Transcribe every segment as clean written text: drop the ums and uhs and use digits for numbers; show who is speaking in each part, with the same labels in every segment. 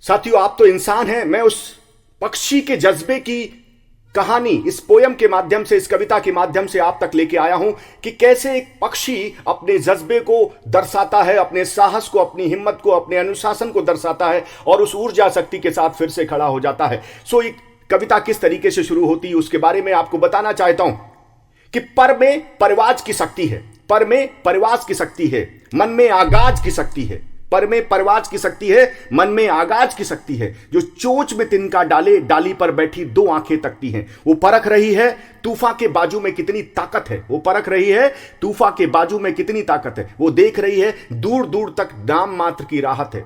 Speaker 1: साथियों, आप तो इंसान हैं। मैं उस पक्षी के जज्बे की कहानी इस पोयम के माध्यम से, इस कविता के माध्यम से आप तक लेके आया हूं कि कैसे एक पक्षी अपने जज्बे को दर्शाता है, अपने साहस को, अपनी हिम्मत को, अपने अनुशासन को दर्शाता है और उस ऊर्जा शक्ति के साथ फिर से खड़ा हो जाता है। सो एक कविता किस तरीके से शुरू होती है उसके बारे में आपको बताना चाहता हूं कि पर में परवाज की शक्ति है, पर में परवाज की शक्ति है, मन में आगाज की शक्ति है। पर में परवाज की शक्ति है, मन में आगाज की शक्ति है। जो चोंच में तिनका डाले, डाली पर बैठी दो आंखें तकती हैं। वो परख रही है तूफा के बाजू में कितनी ताकत है। वो परख रही है तूफा के बाजू में कितनी ताकत है। वो देख रही है दूर दूर तक नाम मात्र की राहत है।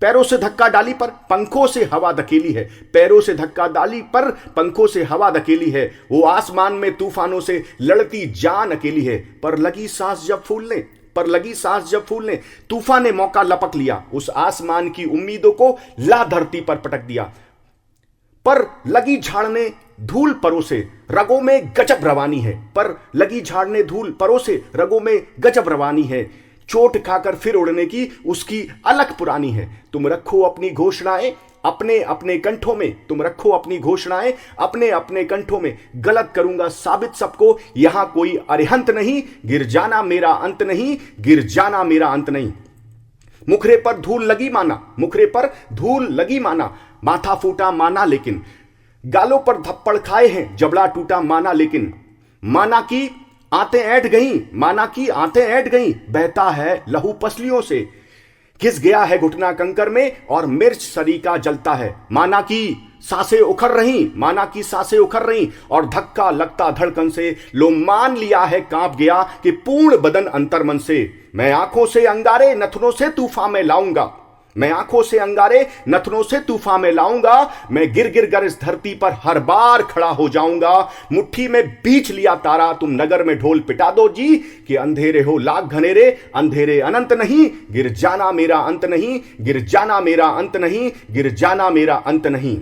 Speaker 1: पैरों से धक्का डाली पर पंखों से हवा धकेली है। पैरों से धक्का डाली पर पंखों से हवा धकेली है। वो आसमान में तूफानों से लड़ती जान अकेली है। पर लगी सांस जब फूलने तूफान ने मौका लपक लिया। उस आसमान की उम्मीदों को ला धरती पर पटक दिया। पर लगी झाड़ने धूल परोसे रगों में गजब रवानी है। पर लगी झाड़ने धूल परोसे रगों में गजब रवानी है। चोट खाकर फिर उड़ने की उसकी अलग पुरानी है। तुम रखो अपनी घोषणाएं अपने अपने कंठों में, तुम रखो अपनी घोषणाएं अपने अपने कंठों में। गलत करूंगा साबित सबको, यहां कोई अरिहंत नहीं, गिर जाना मेरा अंत नहीं, गिर जाना मेरा अंत नहीं। मुखरे पर धूल लगी माना, मुखरे पर धूल लगी माना, माथा फूटा माना लेकिन, गालों पर थप्पड़ खाए हैं जबड़ा टूटा माना लेकिन, माना की आंतें ऐंठ गईं, माना की आंतें ऐंठ गईं, बहता है लहू पसलियों से, घिस गया है घुटना कंकर में और मिर्च सरीका जलता है। माना की सांसें उखड़ रही, माना की सांसें उखड़ रही और धक्का लगता धड़कन से, लो मान लिया है कांप गया कि पूर्ण बदन अंतर्मन से। मैं आंखों से अंगारे नथनों से तूफान में लाऊंगा, मैं आंखों से अंगारे नथनों से तूफान में लाऊंगा। मैं गिर गिर कर इस धरती पर हर बार खड़ा हो जाऊंगा। मुट्ठी में बीच लिया तारा, तुम नगर में ढोल पिटा दो जी, कि अंधेरे हो लाख घनेरे, अंधेरे अनंत नहीं, गिर जाना मेरा अंत नहीं, गिर जाना मेरा अंत नहीं, गिर जाना मेरा अंत नहीं।